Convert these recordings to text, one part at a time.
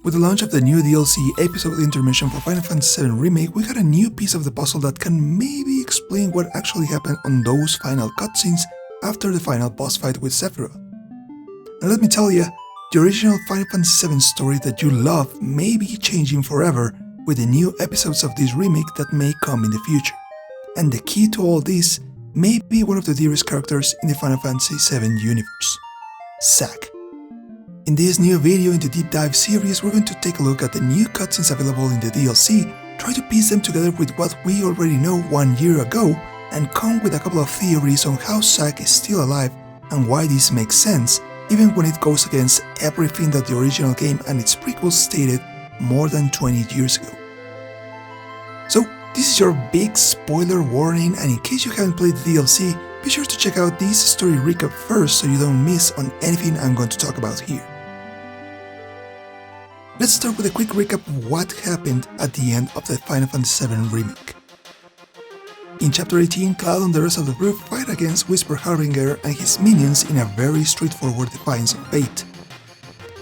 With the launch of the new DLC Episode Intermission for Final Fantasy VII Remake, we got a new piece of the puzzle that can maybe explain what actually happened on those final cutscenes after the final boss fight with Sephiroth. And let me tell you, the original Final Fantasy VII story that you love may be changing forever with the new episodes of this remake that may come in the future. And the key to all this may be one of the dearest characters in the Final Fantasy VII universe, Zack. In this new video in the Deep Dive series, we're going to take a look at the new cutscenes available in the DLC, try to piece them together with what we already know 1 year ago, and come with a couple of theories on how Zack is still alive and why this makes sense, even when it goes against everything that the original game and its prequels stated more than 20 years ago. So, this is your big spoiler warning, and in case you haven't played the DLC, be sure to check out this story recap first so you don't miss on anything I'm going to talk about here. Let's start with a quick recap of what happened at the end of the Final Fantasy VII Remake. In Chapter 18, Cloud and the rest of the group fight against Whisper Harbinger and his minions in a very straightforward defiance of fate.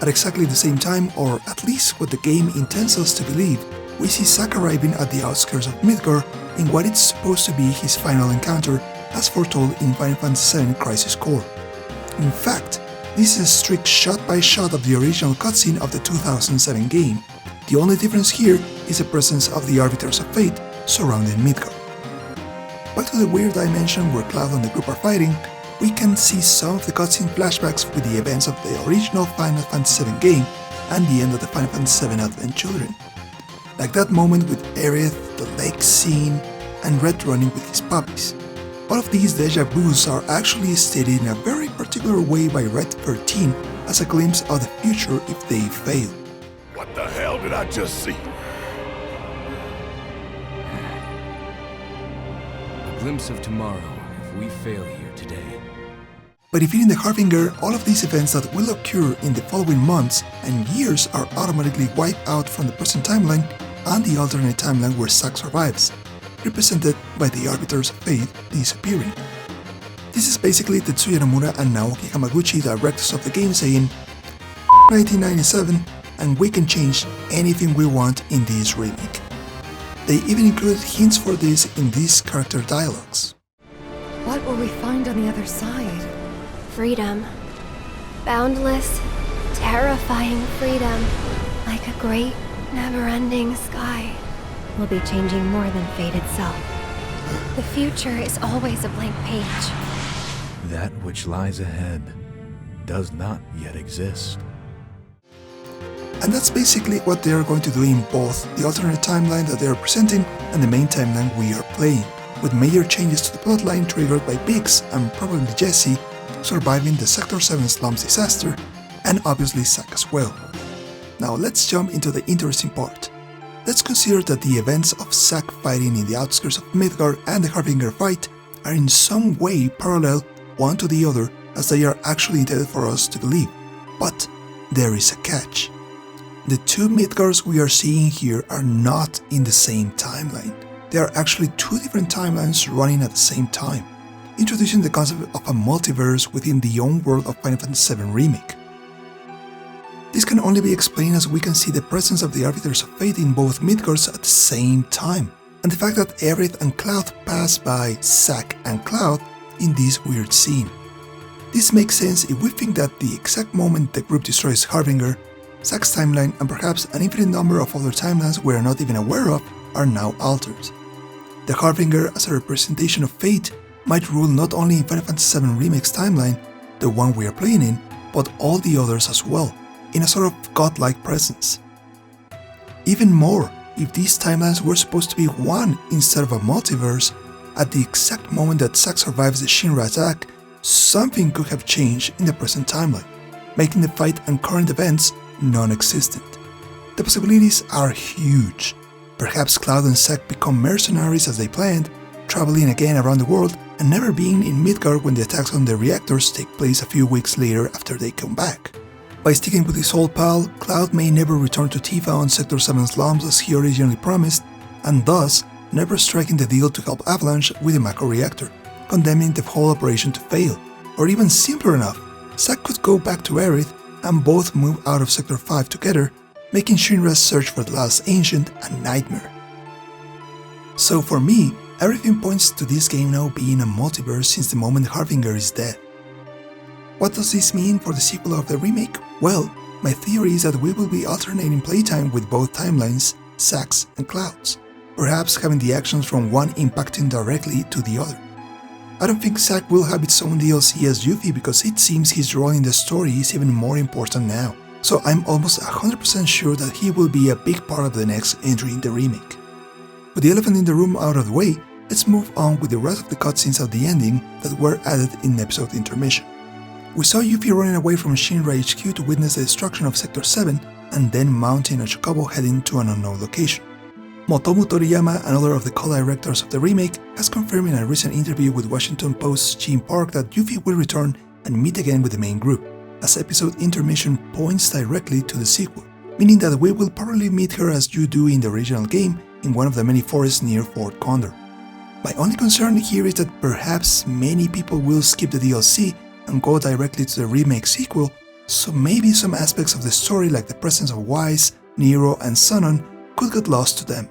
At exactly the same time, or at least what the game intends us to believe, we see Zack arriving at the outskirts of Midgar in what is supposed to be his final encounter as foretold in Final Fantasy VII Crisis Core. In fact, this is a strict shot-by-shot of the original cutscene of the 2007 game. The only difference here is the presence of the Arbiters of Fate surrounding Midgar. Back to the weird dimension where Cloud and the group are fighting, we can see some of the cutscene flashbacks with the events of the original Final Fantasy VII game and the end of the Final Fantasy VII Advent Children. Like that moment with Aerith, the lake scene, and Red running with his puppies. All of these deja vus are actually stated in a very particular way by Red 13 as a glimpse of the future if they fail. What the hell did I just see? A glimpse of tomorrow if we fail here today. By defeating the Harbinger, all of these events that will occur in the following months and years are automatically wiped out from the present timeline and the alternate timeline where Zack survives, represented by the Arbiters of Fate disappearing. This is basically Tetsuya Nomura and Naoki Hamaguchi, directors of the game, saying, "F 1997, and we can change anything we want in this remake." They even included hints for this in these character dialogues. What will we find on the other side? Freedom. Boundless, terrifying freedom. Like a great, never-ending sky. We'll be changing more than fate itself. The future is always a blank page. That which lies ahead does not yet exist. And that's basically what they are going to do in both the alternate timeline that they are presenting and the main timeline we are playing, with major changes to the plotline triggered by Biggs and probably Jesse surviving the Sector 7 slums disaster, and obviously Zack as well. Now let's jump into the interesting part. Let's consider that the events of Zack fighting in the outskirts of Midgar and the Harbinger fight are in some way parallel one to the other, as they are actually intended for us to believe. But there is a catch. The two Midgars we are seeing here are not in the same timeline. They are actually two different timelines running at the same time, introducing the concept of a multiverse within the own world of Final Fantasy VII Remake. This can only be explained as we can see the presence of the Arbiters of Fate in both Midgars at the same time, and the fact that Aerith and Cloud pass by Zack and Cloud in this weird scene. This makes sense if we think that the exact moment the group destroys Harbinger, Zack's timeline and perhaps an infinite number of other timelines we are not even aware of are now altered. The Harbinger as a representation of fate might rule not only in Final Fantasy VII Remake's timeline, the one we are playing in, but all the others as well, in a sort of godlike presence. Even more, if these timelines were supposed to be one instead of a multiverse, at the exact moment that Zack survives the Shinra attack, something could have changed in the present timeline, making the fight and current events non-existent. The possibilities are huge. Perhaps Cloud and Zack become mercenaries as they planned, traveling again around the world and never being in Midgar when the attacks on the reactors take place a few weeks later after they come back. By sticking with his old pal, Cloud may never return to Tifa on Sector 7 slums as he originally promised, and thus never striking the deal to help Avalanche with the macro reactor, condemning the whole operation to fail. Or even simpler enough, Zack could go back to Aerith and both move out of Sector 5 together, making Shinra's search for the last ancient a nightmare. So for me, everything points to this game now being a multiverse since the moment Harbinger is dead. What does this mean for the sequel of the remake? Well, my theory is that we will be alternating playtime with both timelines, Zack's and Cloud's, perhaps having the actions from one impacting directly to the other. I don't think Zack will have its own DLC as Yuffie because it seems his role in the story is even more important now, so I'm almost 100% sure that he will be a big part of the next entry in the remake. With the elephant in the room out of the way, let's move on with the rest of the cutscenes of the ending that were added in Episode Intermission. We saw Yuffie running away from Shinra HQ to witness the destruction of Sector 7 and then mounting a chocobo heading to an unknown location. Motomu Toriyama, another of the co-directors of the remake, has confirmed in a recent interview with Washington Post's Gene Park that Yuffie will return and meet again with the main group, as Episode Intermission points directly to the sequel, meaning that we will probably meet her as you do in the original game in one of the many forests near Fort Condor. My only concern here is that perhaps many people will skip the DLC and go directly to the remake sequel, so maybe some aspects of the story like the presence of Wise, Nero and Sonon could get lost to them.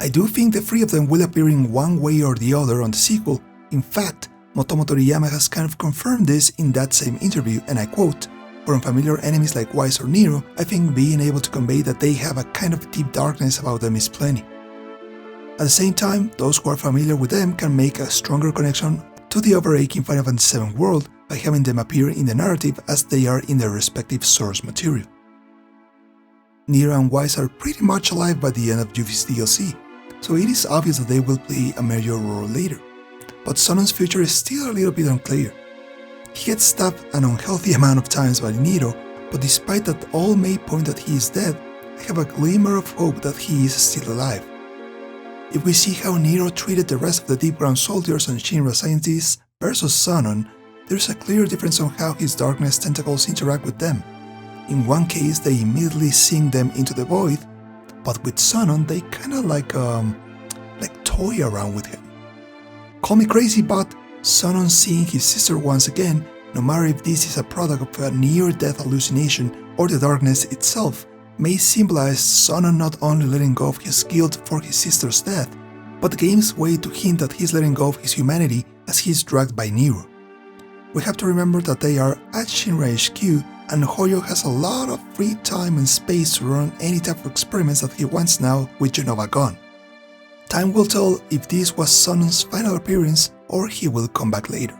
I do think the three of them will appear in one way or the other on the sequel. In fact, Motomu Toriyama has kind of confirmed this in that same interview, and I quote, "For unfamiliar enemies like Wise or Nero, I think being able to convey that they have a kind of deep darkness about them is plenty. At the same time, those who are familiar with them can make a stronger connection to the overarching Final Fantasy VII world by having them appear in the narrative as they are in their respective source material. Nero and Wise are pretty much alive by the end of Yuffie's DLC, so it is obvious that they will play a major role later, but Sonon's future is still a little bit unclear. He gets stabbed an unhealthy amount of times by Nero, but despite that all may point that he is dead, I have a glimmer of hope that he is still alive. If we see how Nero treated the rest of the Deep Ground soldiers and Shinra scientists versus Sonon, there's a clear difference on how his darkness tentacles interact with them. In one case, they immediately sink them into the void, but with Sonon, they kinda like toy around with him. Call me crazy, but Sonon seeing his sister once again, no matter if this is a product of a near-death hallucination or the darkness itself, may symbolize Sonon not only letting go of his guilt for his sister's death, but the game's way to hint that he's letting go of his humanity as he's dragged by Nero. We have to remember that they are at Shinra HQ, and Hoyo has a lot of free time and space to run any type of experiments that he wants now with Genova gone. Time will tell if this was Sonon's final appearance or he will come back later.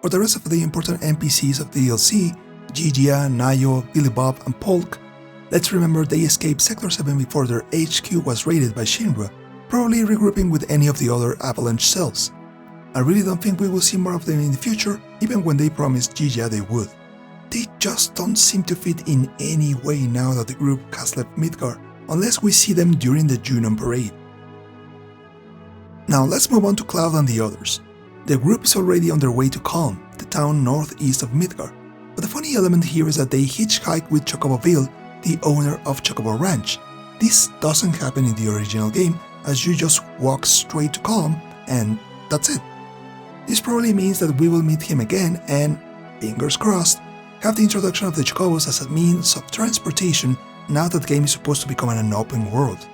For the rest of the important NPCs of the DLC, Gigia, Nayo, Billy Bob and Polk, let's remember they escaped Sector 7 before their HQ was raided by Shinra, probably regrouping with any of the other Avalanche cells. I really don't think we will see more of them in the future, even when they promised Gigia they would. They just don't seem to fit in any way now that the group has left Midgar, unless we see them during the Junon parade. Now let's move on to Cloud and the others. The group is already on their way to Calm, the town northeast of Midgar, but the funny element here is that they hitchhike with Chocoboville, the owner of Chocobo Ranch. This doesn't happen in the original game, as you just walk straight to Calm and that's it. This probably means that we will meet him again and, fingers crossed, have the introduction of the Chocobos as a means of transportation now that the game is supposed to become an open world.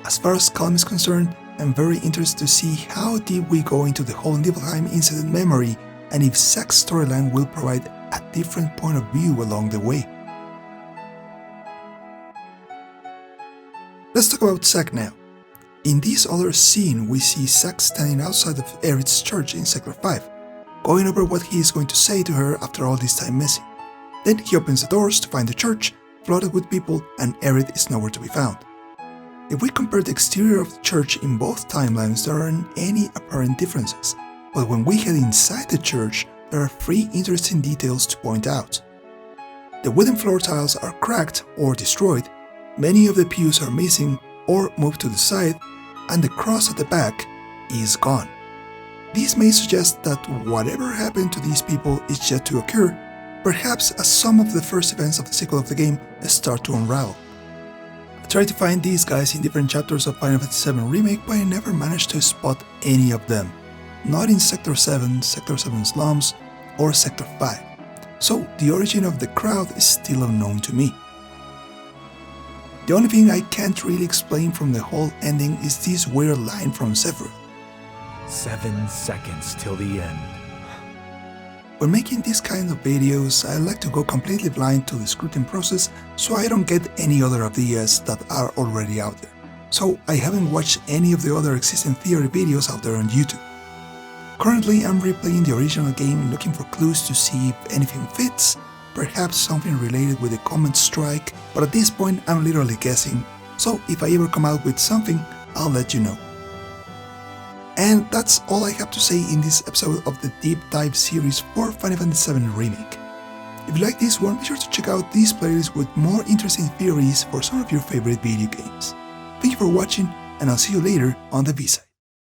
As far as Calm is concerned, I'm very interested to see how deep we go into the whole Nibelheim incident memory and if Zack's storyline will provide a different point of view along the way. Let's talk about Zack now. In this other scene, we see Zack standing outside of Aerith's church in Sector 5, going over what he is going to say to her after all this time missing. Then he opens the doors to find the church, flooded with people, and Aerith is nowhere to be found. If we compare the exterior of the church in both timelines, there aren't any apparent differences, but when we head inside the church, there are 3 interesting details to point out. The wooden floor tiles are cracked or destroyed, many of the pews are missing or moved to the side, and the cross at the back is gone. This may suggest that whatever happened to these people is yet to occur, perhaps as some of the first events of the sequel of the game start to unravel. I tried to find these guys in different chapters of Final Fantasy VII Remake, but I never managed to spot any of them. Not in Sector 7, Sector 7 Slums, or Sector 5. so the origin of the crowd is still unknown to me. The only thing I can't really explain from the whole ending is this weird line from Sephiroth. 7 seconds till the end. When making these kind of videos, I like to go completely blind to the scripting process so I don't get any other ideas that are already out there. So I haven't watched any of the other existing theory videos out there on YouTube. Currently I'm replaying the original game looking for clues to see if anything fits, perhaps something related with the comment strike, but at this point I'm literally guessing, so if I ever come out with something, I'll let you know. And that's all I have to say in this episode of the deep dive series for Final Fantasy VII Remake. If you like this one, be sure to check out this playlist with more interesting theories for some of your favorite video games. Thank you for watching, and I'll see you later on the B-side.